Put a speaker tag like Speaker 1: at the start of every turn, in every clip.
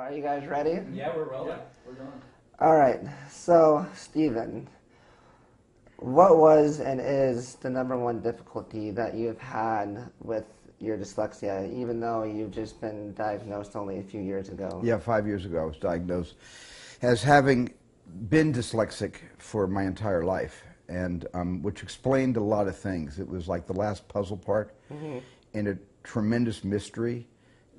Speaker 1: Are you guys ready?
Speaker 2: Yeah, we're rolling. We're going.
Speaker 1: All right. So, Steven, what was and is the number one difficulty that you've had with your dyslexia, even though you've just been diagnosed only a few years ago?
Speaker 3: Yeah, 5 years ago I was diagnosed as having been dyslexic for my entire life, and which explained a lot of things. It was like the last puzzle part in a tremendous mystery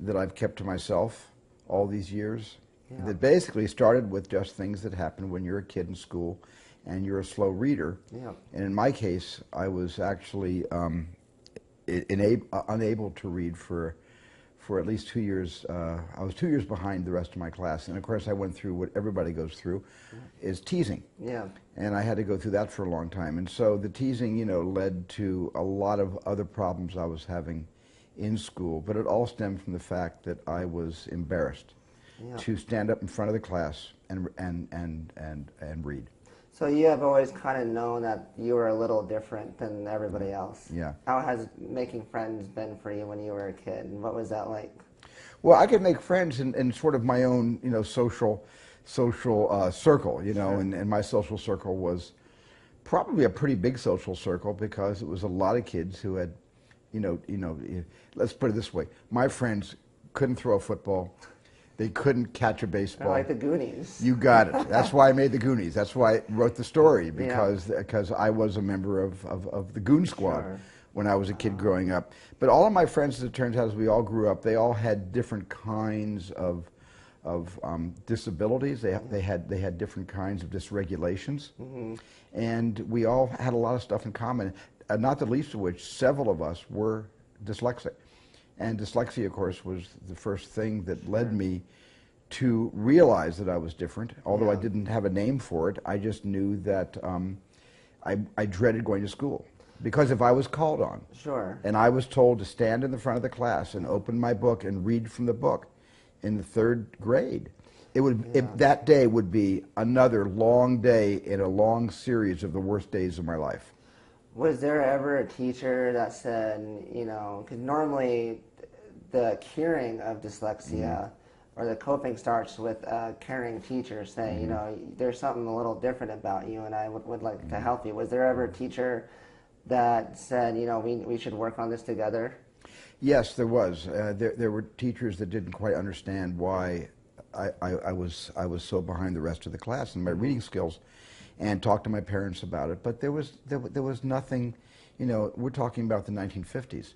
Speaker 3: that I've kept to myself all these years. Yeah. That basically started with just things that happen when you're a kid in school and you're a slow reader. Yeah. And in my case, I was actually unable to read for at least 2 years. I was 2 years behind the rest of my class, and of course I went through what everybody goes through, is teasing. Yeah. And I had to go through that for a long time. And so the teasing, led to a lot of other problems I was having in school, but it all stemmed from the fact that I was embarrassed to stand up in front of the class and read.
Speaker 1: So you have always kind of known that you were a little different than everybody else. Yeah. How has making friends been for you when you were a kid, and what was that like?
Speaker 3: Well, I could make friends in sort of my own, social circle, Sure. And my social circle was probably a pretty big social circle because it was a lot of kids who had, let's put it this way: my friends couldn't throw a football. They couldn't catch a baseball.
Speaker 1: Like the Goonies.
Speaker 3: You got it. That's why I made the Goonies. That's why I wrote the story, because I was a member of the Goon Squad when I was a kid growing up. But all of my friends, as it turns out, as we all grew up, they all had different kinds of disabilities. They had different kinds of dysregulations, and we all had a lot of stuff in common. Not the least of which, several of us were dyslexic. And dyslexia, of course, was the first thing that led me to realize that I was different. Although I didn't have a name for it, I just knew that I dreaded going to school. Because if I was called on, and I was told to stand in the front of the class and open my book and read from the book in the third grade, that day would be another long day in a long series of the worst days of my life.
Speaker 1: Was there ever a teacher that said, because normally the curing of dyslexia or the coping starts with a caring teacher saying, there's something a little different about you and I would like to help you. Was there ever a teacher that said, we should work on this together?
Speaker 3: Yes, there was. There were teachers that didn't quite understand why I was so behind the rest of the class in my reading skills, and talked to my parents about it. But there was nothing, we're talking about the 1950s,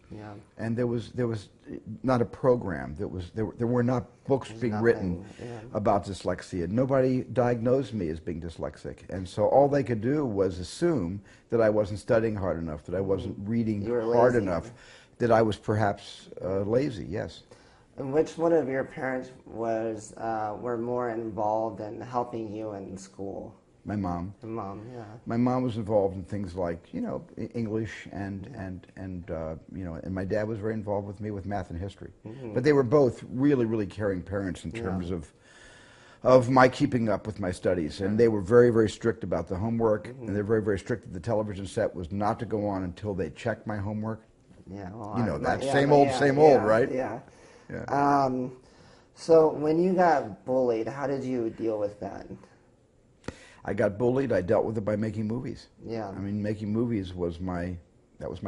Speaker 3: and there was not a program. There were not books being written about dyslexia. Nobody diagnosed me as being dyslexic, and so all they could do was assume that I wasn't studying hard enough, that I wasn't reading hard enough, that I was perhaps lazy. Yes.
Speaker 1: And which one of your parents were more involved in helping you in school?
Speaker 3: My mom.
Speaker 1: My mom, yeah.
Speaker 3: My mom was involved in things like, English and my dad was very involved with me with math and history. But they were both really, really caring parents in terms of my keeping up with my studies. And they were very, very strict about the homework, and they're very, very strict that the television set was not to go on until they checked my homework. Yeah, well, same old, right?
Speaker 1: Yeah. So when you got bullied, how did you deal with that?
Speaker 3: I got bullied. I dealt with it by making movies.
Speaker 1: Yeah.
Speaker 3: I mean, making movies was my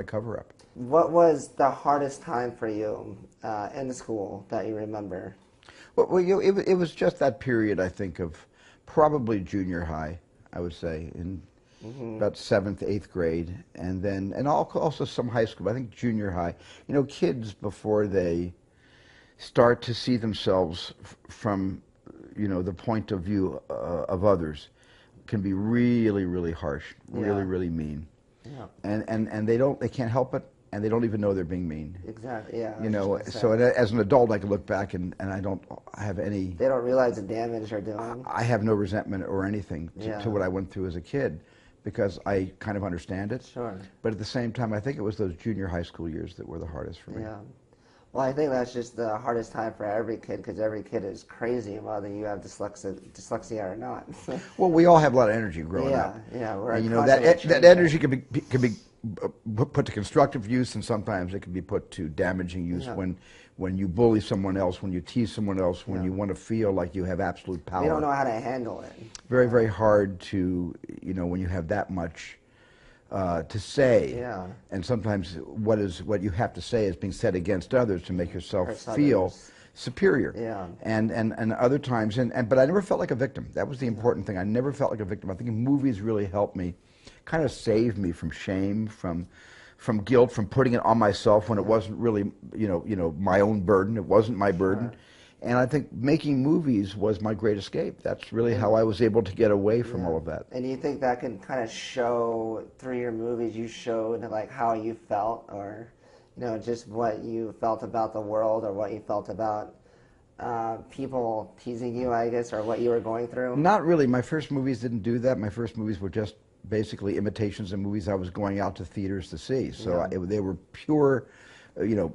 Speaker 3: cover-up.
Speaker 1: What was the hardest time for you in school that you remember?
Speaker 3: Well, it was just that period, I think, of probably junior high, I would say, in about 7th, 8th grade, and also some high school. I think junior high. Kids, before they start to see themselves from, the point of view of others, can be really, really harsh, really, really mean. Yeah. And they can't help it, and they don't even know they're being mean.
Speaker 1: Exactly, yeah.
Speaker 3: So as an adult, I can look back and I don't have any...
Speaker 1: They don't realize the damage they're doing.
Speaker 3: I have no resentment or anything to what I went through as a kid, because I kind of understand it. Sure. But at the same time, I think it was those junior high school years that were the hardest for me.
Speaker 1: Yeah. Well, I think that's just the hardest time for every kid, because every kid is crazy whether you have dyslexia or not.
Speaker 3: Well, we all have a lot of energy growing up.
Speaker 1: Yeah,
Speaker 3: and, that energy can be put to constructive use, and sometimes it can be put to damaging use when you bully someone else, when you tease someone else, when you want to feel like you have absolute power.
Speaker 1: You don't know how to handle it.
Speaker 3: Very, very hard to, when you have that much to say.
Speaker 1: Yeah.
Speaker 3: And sometimes what you have to say is being said against others to make yourself feel superior.
Speaker 1: Yeah.
Speaker 3: And other times, but I never felt like a victim. That was the important thing. I never felt like a victim. I think movies really helped me, kind of saved me from shame, from guilt, from putting it on myself when it wasn't really, my own burden. It wasn't my burden. Sure. And I think making movies was my great escape. That's really how I was able to get away from all of that.
Speaker 1: And you think that can kind of show through your movies, you showed like how you felt, or just what you felt about the world, or what you felt about people teasing you, I guess, or what you were going through? Not
Speaker 3: really. My first movies didn't do that. My first movies were just basically imitations of movies I was going out to theaters to see. So they were pure,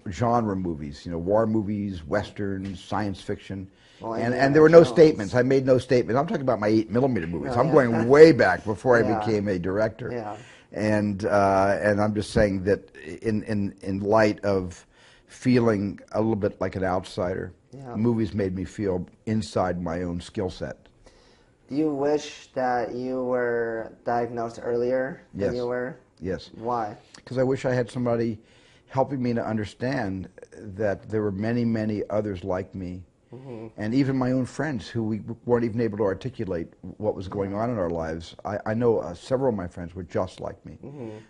Speaker 3: genre movies, war movies, westerns, science fiction. Well, and there were no statements. I made no statements. I'm talking about my 8mm movies. I'm going way back before I became a director.
Speaker 1: Yeah.
Speaker 3: And I'm just saying that in light of feeling a little bit like an outsider, movies made me feel inside my own skill set.
Speaker 1: Do you wish that you were diagnosed earlier than you were?
Speaker 3: Yes.
Speaker 1: Why?
Speaker 3: Because I wish I had somebody helping me to understand that there were many, many others like me, and even my own friends who we weren't even able to articulate what was going on in our lives. I know several of my friends were just like me,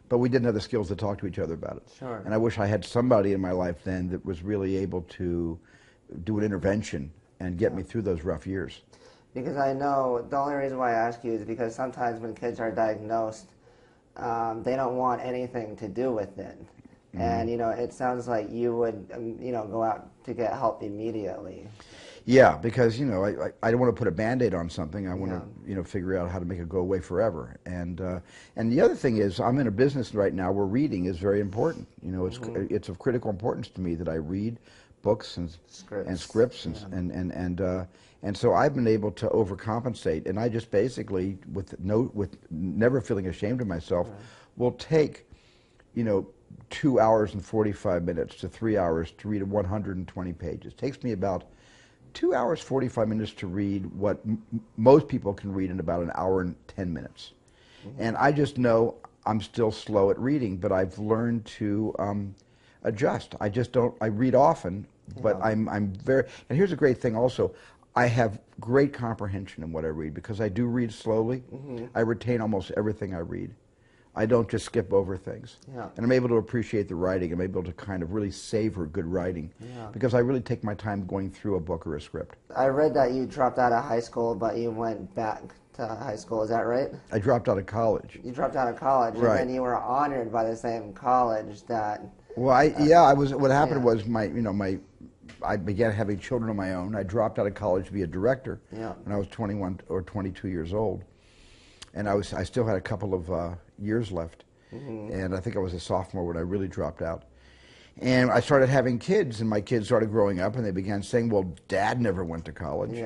Speaker 3: but we didn't have the skills to talk to each other about it.
Speaker 1: Sure.
Speaker 3: And I wish I had somebody in my life then that was really able to do an intervention and get me through those rough years.
Speaker 1: Because I know, the only reason why I ask you is because sometimes when kids are diagnosed, they don't want anything to do with it. And, it sounds like you would, go out to get help immediately.
Speaker 3: Yeah, because, I don't want to put a Band-Aid on something. I want to, figure out how to make it go away forever. And the other thing is, I'm in a business right now where reading is very important. It's of critical importance to me that I read books and scripts and so I've been able to overcompensate, and I just basically, with never feeling ashamed of myself, will take, 2 hours and 45 minutes to 3 hours to read 120 pages. It takes me about 2 hours 45 minutes to read what most people can read in about an hour and 10 minutes. And I just know I'm still slow at reading, but I've learned to adjust. I read often, but I'm very, and here's a great thing also, I have great comprehension in what I read because I do read slowly. I retain almost everything I read. I don't just skip over things. And I'm able to appreciate the writing. I'm able to kind of really savor good writing because I really take my time going through a book or a script.
Speaker 1: I read that you dropped out of high school, but you went back to high school. Is that right?
Speaker 3: I dropped out of college.
Speaker 1: You dropped out of college, and then you were honored by the same college that...
Speaker 3: Well, I was. What happened was I began having children of my own. I dropped out of college to be a director when I was 21 or 22 years old, and I still had a couple of years left, and I think I was a sophomore when I really dropped out. And I started having kids, and my kids started growing up, and they began saying, "Well, Dad never went to college."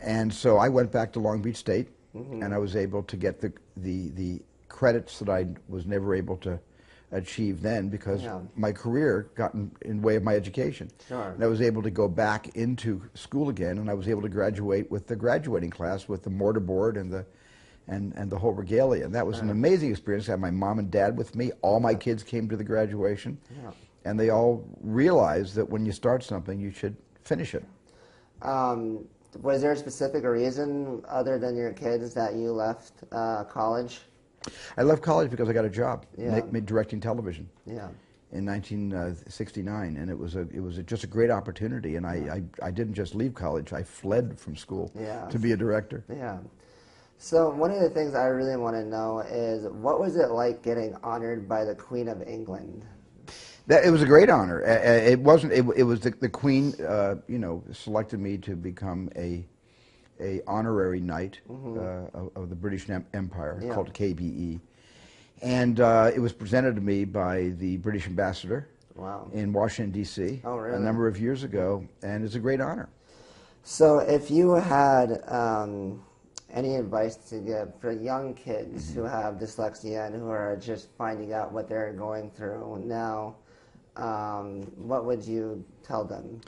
Speaker 3: And so I went back to Long Beach State, and I was able to get the credits that I was never able to achieve then because my career got in the way of my education. And I was able to go back into school again, and I was able to graduate with the graduating class with the mortarboard and the whole regalia. And that was an amazing experience. I had my mom and dad with me. All my kids came to the graduation, and they all realized that when you start something, you should finish it.
Speaker 1: Was there a specific reason other than your kids that you left college?
Speaker 3: I left college because I got a job directing television in 1969, and it was just a great opportunity. And I didn't just leave college; I fled from school to be a director.
Speaker 1: So one of the things I really want to know is, what was it like getting honored by the Queen of England?
Speaker 3: It was a great honor. It wasn't. It was the Queen. Selected me to become a honorary knight of the British Empire called KBE, and it was presented to me by the British ambassador in Washington D.C. a number of years ago, and it's a great honor.
Speaker 1: So if you had any advice to give for young kids who have dyslexia and who are just finding out what they're going through now, what would you tell them?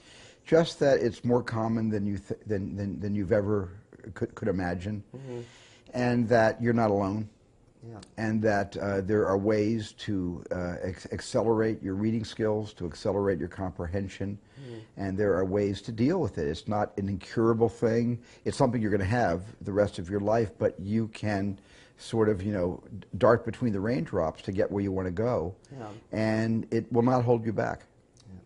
Speaker 3: Just that it's more common than than you've ever could imagine, and that you're not alone.
Speaker 1: Yeah.
Speaker 3: And that there are ways to accelerate your reading skills, to accelerate your comprehension, and there are ways to deal with it. It's not an incurable thing. It's something you're going to have the rest of your life, but you can sort of, dart between the raindrops to get where you want to go, and it will not hold you back. Yeah.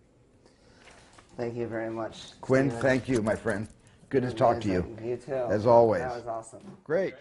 Speaker 1: Thank you very much,
Speaker 3: Quinn,
Speaker 1: Steven.
Speaker 3: thank you, my friend. Good to talk to you.
Speaker 1: You too.
Speaker 3: As always.
Speaker 1: That was awesome.
Speaker 3: Great.